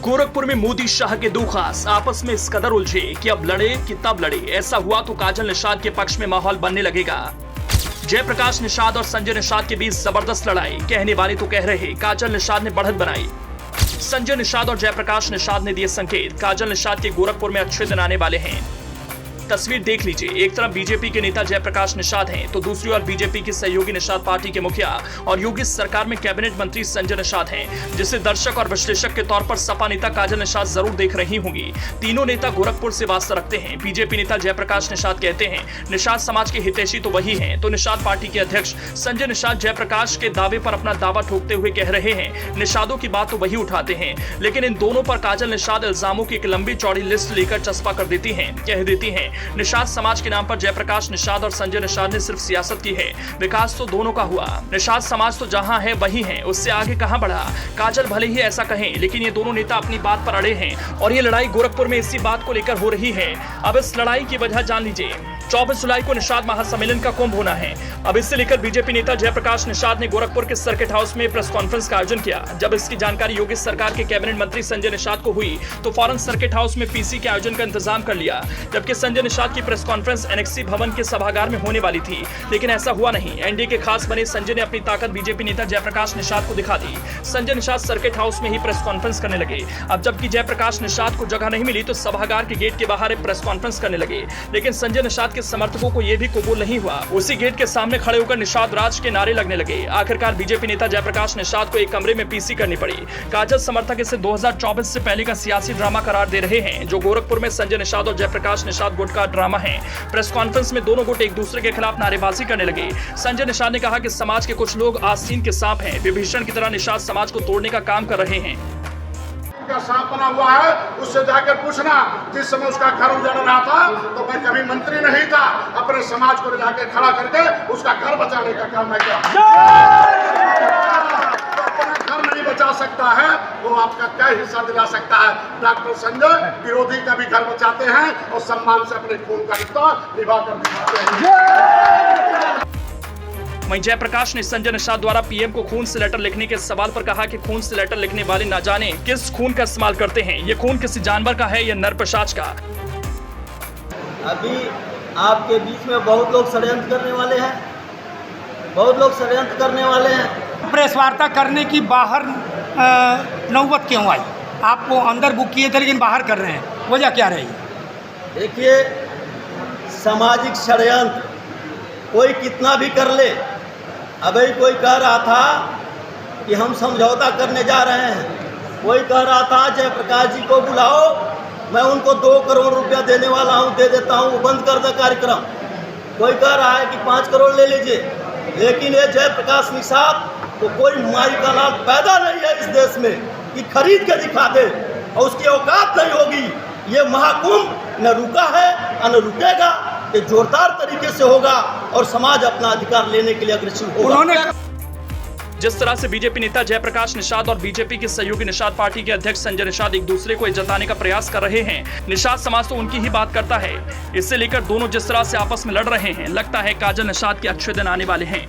गोरखपुर में मोदी शाह के दो खास आपस में इस कदर उलझे कि अब लड़े कि तब लड़े। ऐसा हुआ तो काजल निषाद के पक्ष में माहौल बनने लगेगा। जयप्रकाश निषाद और संजय निषाद के बीच जबरदस्त लड़ाई। कहने वाले तो कह रहे काजल निषाद ने बढ़त बनाई। संजय निषाद और जयप्रकाश निषाद ने दिए संकेत, काजल निषाद के गोरखपुर में अच्छे दिन आने वाले हैं। तस्वीर देख लीजिए, एक तरफ बीजेपी के नेता जयप्रकाश निषाद हैं तो दूसरी ओर बीजेपी की सहयोगी निषाद पार्टी के मुखिया और योगी सरकार में कैबिनेट मंत्री संजय निषाद हैं, जिसे दर्शक और विश्लेषक के तौर पर सपा नेता काजल निषाद जरूर देख रही होंगी। तीनों नेता गोरखपुर से वास्ता रखते हैं। बीजेपी नेता जयप्रकाश निषाद कहते हैं निषाद समाज के हितैषी तो वही हैं, तो निषाद पार्टी के अध्यक्ष संजय निषाद जयप्रकाश के दावे पर अपना दावा ठोकते हुए कह रहे हैं निषादों की बात तो वही उठाते हैं, लेकिन इन दोनों पर काजल निषाद इल्जामों की एक लंबी चौड़ी लिस्ट लेकर चस्पा कर देती हैं। कह देती हैं निषाद समाज के नाम पर जयप्रकाश निषाद और संजय निषाद ने सिर्फ सियासत की है, विकास तो दोनों का हुआ। निषाद समाज तो जहां है वही है, उससे आगे कहां बढ़ा। काजल भले ही ऐसा कहें, लेकिन ये दोनों नेता अपनी बात पर अड़े हैं और ये लड़ाई गोरखपुर में इसी बात को लेकर हो रही है। अब इस लड़ाई की वजह जान लीजिए। 24 जुलाई को निषाद महासम्मेलन का कुंभ होना है। अब इससे लेकर बीजेपी नेता जयप्रकाश निषाद ने गोरखपुर के सर्किट हाउस में प्रेस कॉन्फ्रेंस का आयोजन किया। जब इसकी जानकारी योगी सरकार के कैबिनेट मंत्री संजय निषाद को हुई तो फौरन सर्किट हाउस में पीसी के आयोजन का इंतजाम कर लिया। जबकि संजय निषाद की प्रेस कॉन्फ्रेंस एनेक्सी भवन के सभागार में होने वाली थी, लेकिन ऐसा हुआ नहीं। एनडीए के खास बने संजय ने अपनी ताकत बीजेपी नेता जयप्रकाश निषाद को दिखा दी। संजय निषाद सर्किट हाउस में ही प्रेस कॉन्फ्रेंस करने लगे। अब जबकि जयप्रकाश निषाद को जगह नहीं मिली तो सभागार के गेट के बाहर प्रेस कॉन्फ्रेंस करने लगे, लेकिन संजय निषाद के समर्थकों को यह भी कबूल नहीं हुआ। उसी गेट के सामने खड़े होकर निषाद राज के नारे लगने लगे। आखिरकार बीजेपी नेता जयप्रकाश निषाद को एक कमरे में पीसी करनी पड़ी। काजल समर्थक इसे 2024 से पहले का सियासी ड्रामा करार दे रहे हैं, जो गोरखपुर में संजय निषाद और जयप्रकाश निषाद गुट का ड्रामा है। प्रेस कॉन्फ्रेंस में दोनों गुट एक दूसरे के खिलाफ नारेबाजी करने लगे। संजय निषाद ने कहा कि समाज के कुछ लोग आस्तीन के सांप हैं, विभीषण की तरह निषाद समाज को तोड़ने का काम कर रहे हैं। का सांप बना हुआ है, उससे जाकर पूछना। जिस समय उसका घर उजड़ रहा था तो मैं कभी मंत्री नहीं था, अपने समाज को जाकर खड़ा करके उसका घर बचाने का काम मैं किया। तो अपना घर नहीं बचा सकता है, वो आपका क्या हिस्सा दिला सकता है। डॉक्टर संजय विरोधी का भी घर बचाते हैं और सम्मान से अपने खून का रिश्ता निभा कर दिखाते हैं। वहीं जयप्रकाश ने संजय निषाद द्वारा पीएम को खून से लेटर लिखने के सवाल पर कहा कि खून से लेटर लिखने वाले ना जाने किस खून का इस्तेमाल करते हैं। ये खून किसी जानवर का है या नर पिशाच का। अभी आपके बीच में बहुत लोग षड्यंत्र करने वाले हैं, बहुत लोग षड्यंत्र करने वाले हैं। प्रेस वार्ता करने की बाहर नौबत क्यों आई? आपको अंदर बुक किए थे लेकिन बाहर कर रहे हैं, वजह क्या रही? देखिए, सामाजिक षड्यंत्र कोई कितना भी कर ले। अभी कोई कह रहा था कि हम समझौता करने जा रहे हैं, कोई कह रहा था जयप्रकाश जी को बुलाओ, मैं उनको 2 करोड़ रुपया देने वाला हूं, दे देता हूं, बंद कर दे कार्यक्रम। कोई कह रहा है कि 5 करोड़ ले लीजिए, लेकिन ये जयप्रकाश निषाद को कोई माई का लाल पैदा नहीं है इस देश में कि खरीद के दिखा दे, और उसकी औकात नहीं होगी। ये महाकुंभ न रुका है न रुकेगा, ये जोरदार तरीके से होगा और समाज अपना अधिकार लेने के लिए अग्रसर होगा। जिस तरह से बीजेपी नेता जयप्रकाश निषाद और बीजेपी के सहयोगी निषाद पार्टी के अध्यक्ष संजय निषाद एक दूसरे को जताने का प्रयास कर रहे हैं, निषाद समाज तो उनकी ही बात करता है। इससे लेकर दोनों जिस तरह से आपस में लड़ रहे हैं, लगता है काजल निषाद के अच्छे दिन आने वाले हैं।